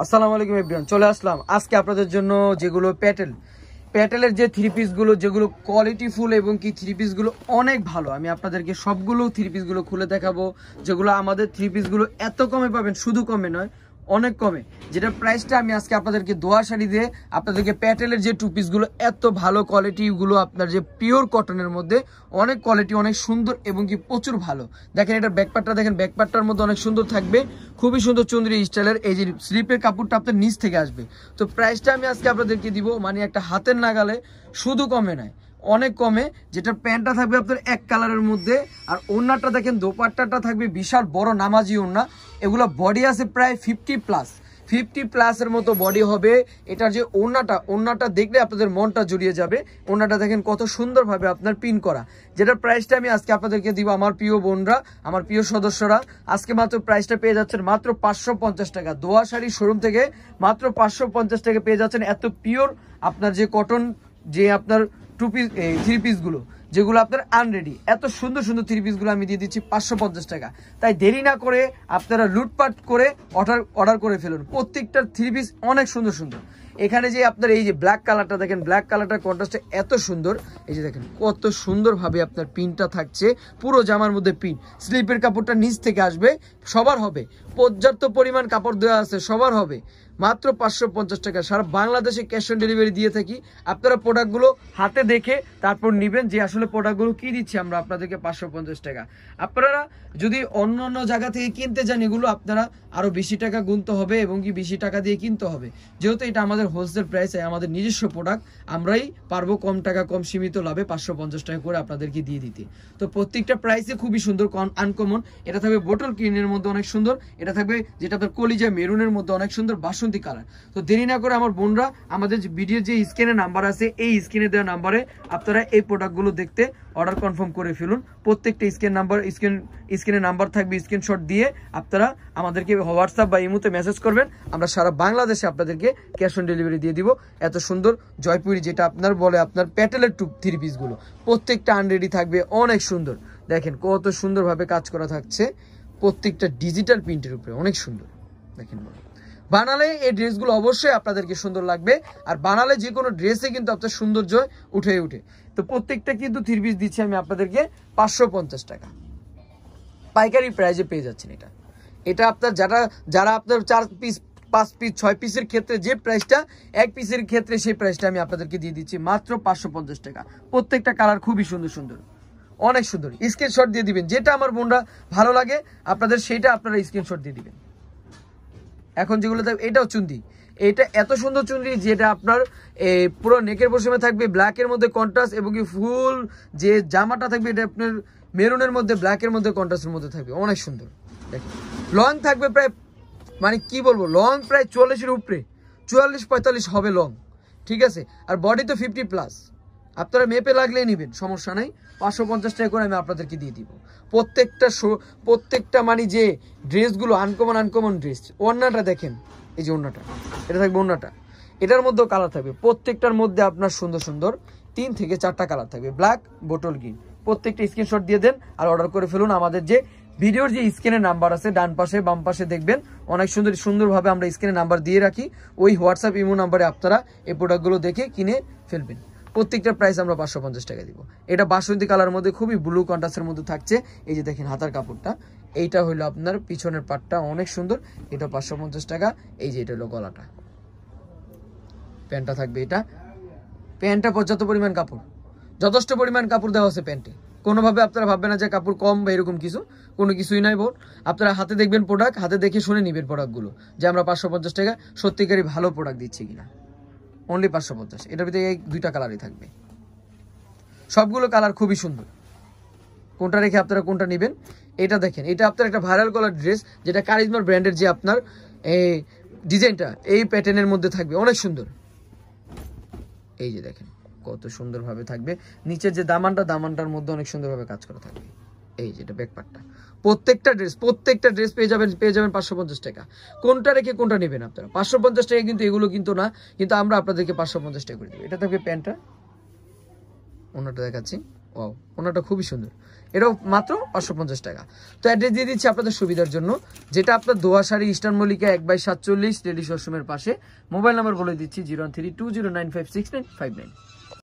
আসসালামু আলাইকুম এভরিওয়ান, চলে আসলাম আজকে আপনাদের জন্য যেগুলো প্যাটেলের যে থ্রি পিসগুলো যেগুলো কোয়ালিটিফুল এবং কি থ্রি পিসগুলো অনেক ভালো। আমি আপনাদেরকে সবগুলো থ্রি পিসগুলো খুলে দেখাবো, যেগুলো আমাদের থ্রি পিসগুলো এত কমে পাবেন, শুধু কমে নয় অনেক কমে, যেটা প্রাইসটা আমি আজকে আপনাদেরকে দোয়া শাড়ি দিয়ে আপনাদেরকে প্যাটেলের যে টু পিসগুলো এত ভালো কোয়ালিটিগুলো, আপনার যে পিওর কটনের মধ্যে অনেক কোয়ালিটি, অনেক সুন্দর এবং কি প্রচুর ভালো। দেখেন এটা ব্যাকপার্টটা, দেখেন ব্যাকপার্টটার মধ্যে অনেক সুন্দর থাকবে, খুবই সুন্দর চন্দ্রী স্টাইলের। এই যে স্লিপের কাপড়টা আপনার নিচ থেকে আসবে। তো প্রাইসটা আমি আজকে আপনাদেরকে দিব মানে একটা হাতের নাগালে, শুধু কমে নয় অনেক কমে। যেটা প্যান্টটা থাকবে আপনার এক কালারের মধ্যে, আর ওড়নাটা দেখেন দোপাট্টাটা থাকবে বিশাল বড় নামাজি ওড়না। এগুলো বডি আছে প্রায় 50+ এর মতো বডি হবে। এটার যে ওড়নাটা দেখলে আপনাদের মনটা জুড়িয়ে যাবে। ওড়নাটা দেখেন কত সুন্দরভাবে আপনার পিন করা। যেটা প্রাইসটা আমি আজকে আপনাদেরকে দিব, আমার প্রিয় বোনরা, আমার প্রিয় সদস্যরা, আজকে মাত্র প্রাইসটা পেয়ে যাচ্ছেন মাত্র 550 টাকা। দোয়া শাড়ি শোরুম থেকে মাত্র 550 টাকা পেয়ে যাচ্ছেন এত পিওর আপনার যে কটন, যে আপনার টু পিস থ্রি পিসগুলো যেগুলো আপনার আনরেডি, এত সুন্দর সুন্দর থ্রি পিসগুলো আমি দিয়ে দিচ্ছি 550 টাকা। তাই দেরি না করে আপনারা লুটপাট করে অর্ডার করে ফেলুন। প্রত্যেকটা থ্রি পিস অনেক সুন্দর সুন্দর। এখানে যে আপনার এই যে ব্ল্যাক কালারটা দেখেন, ব্ল্যাক কালারটার কন্ট্রাস্টে এত সুন্দর। এই যে দেখেন কত সুন্দরভাবে আপনার পিনটা থাকছে, পুরো জামার মধ্যে পিন। স্লিপের কাপড়টা নিচ থেকে আসবে, সবার হবে, পর্যাপ্ত পরিমাণ কাপড় দেওয়া আছে, সবার হবে। মাত্র 550 টাকা। সারা বাংলাদেশে ক্যাশ অন ডেলিভারি দিয়ে থাকি। আপনারা প্রোডাক্টগুলো হাতে দেখে তারপর নেবেন যে আসলে প্রোডাক্টগুলো কি দিচ্ছি আমরা আপনাদেরকে 550 টাকা। আপনারা যদি অন্য অন্য জায়গা থেকে কিনতে যান, এগুলো আপনারা আরো বেশি টাকা গুনতে হবে এবং কি বেশি টাকা দিয়ে কিনতে হবে। যেহেতু এটা আমাদের হোলসেল প্রাইস, আমাদের নিজস্ব প্রোডাক্ট, আমরাই পারবো কম টাকা কম সীমিত লাভে 550 টাকা করে আপনাদেরকে দিয়ে দিতে। তো প্রত্যেকটা প্রাইসে খুবই সুন্দর, আনকমন। এটা থাকবে বোটল গ্রিনের মধ্যে অনেক সুন্দর, এটা থাকবে যেটা আপনার কলিজা মেরুনের মধ্যে অনেক সুন্দর বাসন্তী কালার। তো দেরি না করে আমার বোনরা, আমাদের ভিডিওর যে স্ক্রিনে নাম্বার আছে, এই স্ক্রিনে দেওয়া নাম্বারে আপনারা এই প্রোডাক্টগুলো দেখতে অর্ডার কনফার্ম করে ফেলুন। প্রত্যেকটা স্ক্রিনে নাম্বার থাকবে, স্ক্রিনশট দিয়ে আপনারা আমাদেরকে হোয়াটসঅ্যাপ বা ইমোতে মেসেজ করবেন। আমরা সারা বাংলাদেশে আপনাদেরকে ক্যাশ অন ডেলিভারি দিয়ে দিব। এত সুন্দর জয়পুরি, যেটা আপনার বলে আপনার প্যাটেলের টু থ্রি পিসগুলো প্রত্যেকটা আনরেডি থাকবে, অনেক সুন্দর। দেখেন কত সুন্দরভাবে কাজ করা থাকছে, প্রত্যেকটা ডিজিটাল প্রিন্টের উপরে, অনেক সুন্দর। দেখেন বানালে এই ড্রেসগুলো অবশ্যই আপনাদেরকে সুন্দর লাগবে, আর বানালে যে কোনো ড্রেসে কিন্তু আপনার সৌন্দর্য উঠে। তো প্রত্যেকটা কিন্তু থ্রি পিস দিচ্ছি আমি আপনাদেরকে 550 টাকা পাইকারি প্রাইজে পেয়ে যাচ্ছেন। এটা আপনার যারা আপনার 4 পিস 5 পিস 6 পিসের ক্ষেত্রে যে প্রাইসটা, এক পিসের ক্ষেত্রে সেই প্রাইসটা আমি আপনাদেরকে দিয়ে দিচ্ছি মাত্র 550 টাকা। প্রত্যেকটা কালার খুবই সুন্দর সুন্দর, অনেক সুন্দর। স্ক্রিনশট দিয়ে দিবেন, যেটা আমার বোনরা ভালো লাগে আপনাদের, সেইটা আপনারা স্ক্রিনশট দিয়ে দিবেন। এখন যেগুলো থাকবে, এটাও চুন্দি, এটা এত সুন্দর চুন্দি, যেটা আপনার পুরো নেকের পশমে থাকবে ব্ল্যাকের মধ্যে কন্ট্রাস্ট, এবং কি ফুল যে জামাটা থাকবে এটা আপনার মেরুনের মধ্যে ব্ল্যাকের মধ্যে কন্ট্রাস্টের মধ্যে থাকবে, অনেক সুন্দর। দেখেন লং থাকবে প্রায়, মানে কি বলবো, লং প্রায় 40-এর উপরে, 44-45 হবে লং, ঠিক আছে। আর বডি তো 50+। আপনারা মেপে লাগলেই নেবেন, সমস্যা নাই। 550 টাকা করে আমি আপনাদেরকে দিয়ে দিব। প্রত্যেকটা মানে যে ড্রেসগুলো আনকমন ড্রেস। ওড়নাটা দেখেন, এই যে ওড়নাটা, এটা থাকবে ওড়নাটা, এটার মধ্যেও কালার থাকবে। প্রত্যেকটার মধ্যে আপনার সুন্দর সুন্দর 3 থেকে 4টা কালার থাকবে, ব্ল্যাক, বোটল গ্রিন। প্রত্যেকটা স্ক্রিনশট দিয়ে দেন আর অর্ডার করে ফেলুন। আমাদের যে ভিডিওর যে স্ক্রিনে নাম্বার আছে, ডান পাশে বাম পাশে দেখবেন, অনেক সুন্দরভাবে আমরা স্ক্রিনে নাম্বার দিয়ে রাখি। ওই হোয়াটসঅ্যাপ ইমো নাম্বারে আপনারা এই প্রোডাক্টগুলো দেখে কিনে ফেলবেন। প্রত্যেকটা প্রাইস আমরা 550 টাকা দিব। এটা বাসন্তী কালার মধ্যে খুবই ব্লু কন্ট্রাস্টের মধ্যে থাকছে। এই যে দেখেন হাতার কাপড়টা, এইটা হলো আপনার পিছনের পাটটা, অনেক সুন্দর। এটা 550 টাকা। এই যে এটা হলো গলাটা, প্যান্টটা থাকবে, এটা প্যান্টটা পর্যাপ্ত পরিমাণ কাপড়, যথেষ্ট পরিমাণ কাপড় দেওয়া আছে প্যান্টে। কোনোভাবে আপনারা ভাববেন না যে কাপড় কম বা এরকম কিছু, কোনো কিছুই নাই বোন। আপনারা হাতে দেখবেন প্রোডাক্ট, হাতে দেখে শুনে নিবেন প্রোডাক্টগুলো, যে আমরা 550 টাকা সত্যিকারই ভালো প্রোডাক্ট দিচ্ছি কিনা। অনলি 550। এটার ভিতরে এই 2টা কালারই থাকবে, সবগুলো কালার খুবই সুন্দর। কোনটা রেখে আপনারা কোনটা নেবেন। এটা দেখেন, এটা আপনার একটা ভাইরাল কলার ড্রেস, যেটা কারিজমার ব্র্যান্ডের যে আপনার এই ডিজাইনটা এই প্যাটার্নের মধ্যে থাকবে, অনেক সুন্দর। এই যে দেখেন কত সুন্দরভাবে থাকবে। নিচের যে দামানটার মধ্যে অনেক সুন্দরভাবে কাজ করা থাকবে। এই যে এটা ব্যাকপার্টটা। প্রত্যেকটা ড্রেস পেয়ে যাবেন 550 টাকা। কোনটা রেখে কোনটা নেবেন আপনারা। 550 টাকা কিন্তু এগুলো কিন্তু না, কিন্তু আমরা আপনাদেরকে 550 টাকা করে দেবো। এটা থাকবে প্যান্টটা, ওনাটা দেখাচ্ছি, ওয়াও, ওনাটা খুবই সুন্দর, এটাও মাত্র 550 টাকা। তো অ্যাড্রেস দিয়ে দিচ্ছি আপনাদের সুবিধার জন্য, যেটা আপনার দোয়া শাড়ি ইস্টার্ন মল্লিকা 1/47 রেডি শোরুমের পাশে। মোবাইল নাম্বার বলে দিচ্ছি 0132095695